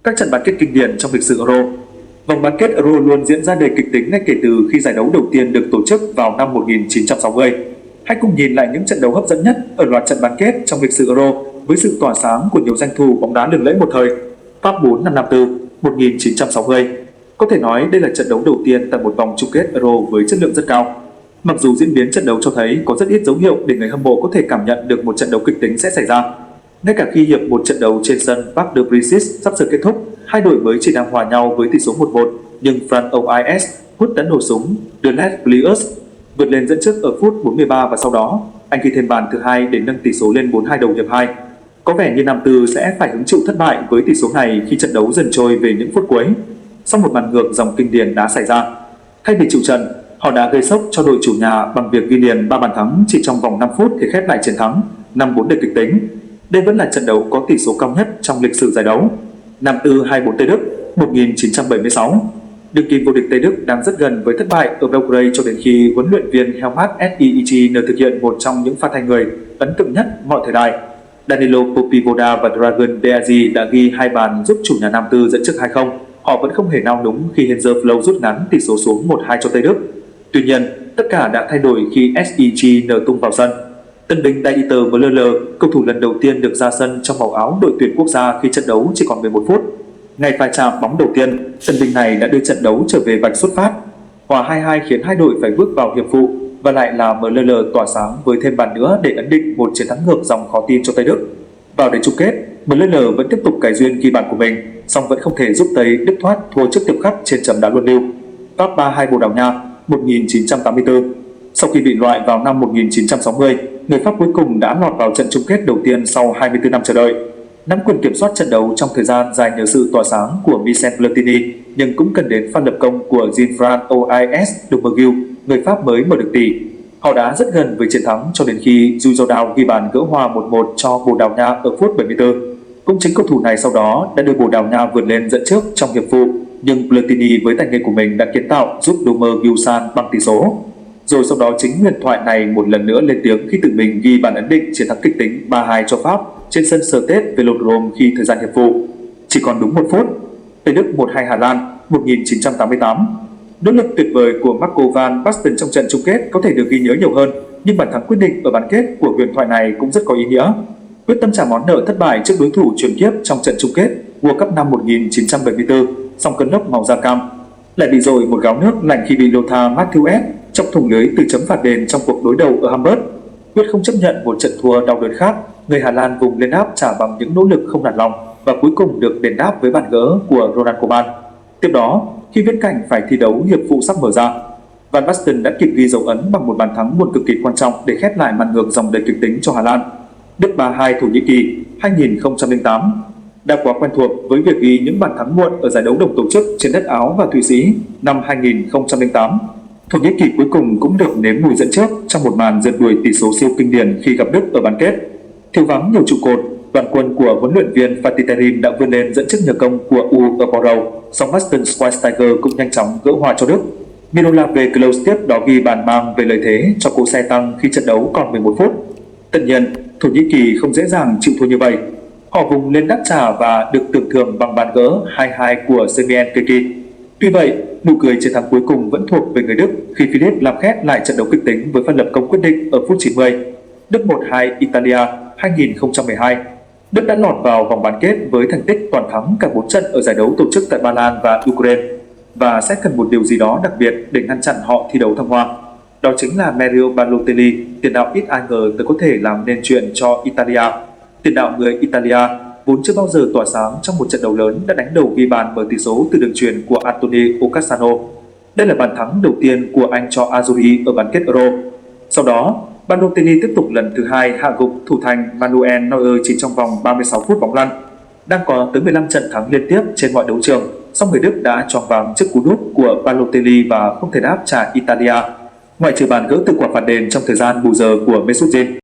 Các trận bán kết kinh điển trong lịch sử Euro. Vòng bán kết Euro luôn diễn ra đầy kịch tính ngay kể từ khi giải đấu đầu tiên được tổ chức vào năm 1960. Hãy cùng nhìn lại những trận đấu hấp dẫn nhất ở loạt trận bán kết trong lịch sử Euro với sự tỏa sáng của nhiều danh thủ bóng đá lừng lẫy một thời. Pháp 4 năm 54, 1960. Có thể nói đây là trận đấu đầu tiên tại một vòng chung kết Euro với chất lượng rất cao. Mặc dù diễn biến trận đấu cho thấy có rất ít dấu hiệu để người hâm mộ có thể cảm nhận được một trận đấu kịch tính sẽ xảy ra. Ngay cả khi hiệp một trận đấu trên sân Parc des Princes sắp sửa kết thúc, hai đội mới chỉ đang hòa nhau với tỷ số 1-1, nhưng Franck Ois đã nổ súng The Last Players vượt lên dẫn trước ở phút 43 và sau đó anh ghi thêm bàn thứ hai để nâng tỷ số lên 4-2 đầu hiệp 2. Có vẻ như Nam Tư sẽ phải hứng chịu thất bại với tỷ số này khi trận đấu dần trôi về những phút cuối. Sau một màn ngược dòng kinh điển đã xảy ra. Thay vì chịu trận, họ đã gây sốc cho đội chủ nhà bằng việc ghi liền 3 bàn thắng chỉ trong vòng 5 phút để khép lại chiến thắng 5-4 đầy kịch tính. Đây vẫn là trận đấu có tỷ số cao nhất trong lịch sử giải đấu. Nam Tư 2-4 Tây Đức 1976. Đương kim vô địch Tây Đức đang rất gần với thất bại ở Belgrade cho đến khi huấn luyện viên Helmut Sieichin thực hiện một trong những pha thay người ấn tượng nhất mọi thời đại. Danilo Popivoda và Dragan Deazi đã ghi 2 bàn giúp chủ nhà Nam Tư dẫn trước 2-0. Họ vẫn không hề nao núng khi Hanser Flow rút ngắn tỷ số xuống 1-2 cho Tây Đức. Tuy nhiên, tất cả đã thay đổi khi Sieichin tung vào sân. Tân binh Dieter Müller, cầu thủ lần đầu tiên được ra sân trong màu áo đội tuyển quốc gia khi trận đấu chỉ còn 11 phút. Ngay pha chạm bóng đầu tiên, tân binh này đã đưa trận đấu trở về vạch xuất phát. Hòa 2-2 khiến hai đội phải bước vào hiệp phụ và lại là Müller tỏa sáng với thêm bàn nữa để ấn định một chiến thắng ngược dòng khó tin cho Tây Đức. Vào đến chung kết, Müller vẫn tiếp tục cái duyên ghi bàn của mình, song vẫn không thể giúp Tây Đức thoát thua trước tiệp khắc trên chấm đá luân lưu. Pháp 3-2 Bồ Đào Nha 1984. Sau khi bị loại vào năm 1960, người Pháp cuối cùng đã lọt vào trận chung kết đầu tiên sau 24 năm chờ đợi. Nắm quyền kiểm soát trận đấu trong thời gian dài nhờ sự tỏa sáng của Michel Platini, nhưng cũng cần đến pha lập công của Jean-François Ois Dumerville, người Pháp mới mở được tỷ. Họ đã rất gần với chiến thắng cho đến khi Dujardau ghi bàn gỡ hòa 1-1 cho Bồ Đào Nha ở phút 74. Cũng chính cầu thủ này sau đó đã đưa Bồ Đào Nha vượt lên dẫn trước trong hiệp phụ, nhưng Platini với tài nghệ của mình đã kiến tạo giúp Dumerville bằng tỷ số. Rồi sau đó chính huyền thoại này một lần nữa lên tiếng khi tự mình ghi bàn ấn định chiến thắng kịch tính 3-2 cho Pháp trên sân Stade Velodrome khi thời gian hiệp phụ chỉ còn đúng 1 phút. Tây Đức 1-2 Hà Lan 1988. Nỗ lực tuyệt vời của Marco van Basten trong trận chung kết có thể được ghi nhớ nhiều hơn, nhưng bàn thắng quyết định ở bán kết của huyền thoại này cũng rất có ý nghĩa. Quyết tâm trả món nợ thất bại trước đối thủ truyền kiếp trong trận chung kết World Cup năm 1974, song cơn lốc màu da cam lại bị dội một gáo nước lạnh khi bị Lothar Matthäus trong thủng lưới từ chấm phạt đền trong cuộc đối đầu ở Hamburg. Quyết không chấp nhận một trận thua đau đớn khác, người Hà Lan vùng lên áp trả bằng những nỗ lực không nản lòng và cuối cùng được đền đáp với bàn gỡ của Ronald Koeman. Tiếp đó, khi viễn cảnh phải thi đấu hiệp phụ sắp mở ra, Van Basten đã kịp ghi dấu ấn bằng một bàn thắng muộn cực kỳ quan trọng để khép lại màn ngược dòng đầy kịch tính cho Hà Lan. Đức 3-2 Thổ Nhĩ Kỳ 2008. Đã quá quen thuộc với việc ghi những bàn thắng muộn ở giải đấu đồng tổ chức trên đất Áo và Thụy Sĩ năm 2008. Thổ Nhĩ Kỳ cuối cùng cũng được nếm mùi dẫn trước trong một màn rượt đuổi tỷ số siêu kinh điển khi gặp Đức ở bán kết. Thiếu vắng nhiều trụ cột, đoàn quân của huấn luyện viên Fatih Terim đã vươn lên dẫn trước nhờ công của U ở vòng đầu, song Basten Schweinsteiger cũng nhanh chóng gỡ hòa cho Đức. Miroslav Klose tiếp đó ghi bàn mang về lợi thế cho cỗ xe tăng khi trận đấu còn 11 phút. Tất nhiên, Thổ Nhĩ Kỳ không dễ dàng chịu thua như vậy. Họ vùng lên đáp trả và được tưởng thưởng bằng bàn gỡ 2-2 của Semien Keki. Tuy vậy, nụ cười chiến thắng cuối cùng vẫn thuộc về người Đức khi Philip làm khép lại trận đấu kịch tính với pha lập công quyết định ở phút 90. Đức 1-2 Italia 2012. Đức đã lọt vào vòng bán kết với thành tích toàn thắng cả 4 trận ở giải đấu tổ chức tại Ba Lan và Ukraine và sẽ cần một điều gì đó đặc biệt để ngăn chặn họ thi đấu thăng hoa. Đó chính là Mario Balotelli, tiền đạo ít ai ngờ tới có thể làm nên chuyện cho Italia. Tiền đạo người Italia vốn chưa bao giờ tỏa sáng trong một trận đấu lớn đã đánh đầu ghi bàn mở tỷ số từ đường chuyền của Antonio Ocassano. Đây là bàn thắng đầu tiên của anh cho Azzurri ở bán kết Euro. Sau đó, Balotelli tiếp tục lần thứ hai hạ gục thủ thành Manuel Neuer chỉ trong vòng 36 phút bóng lăn. Đang có tới 15 trận thắng liên tiếp trên mọi đấu trường, song người Đức đã choáng váng trước cú đúp của Balotelli và không thể đáp trả Italia, ngoại trừ bàn gỡ từ quả phạt đền trong thời gian bù giờ của Mesut Özil.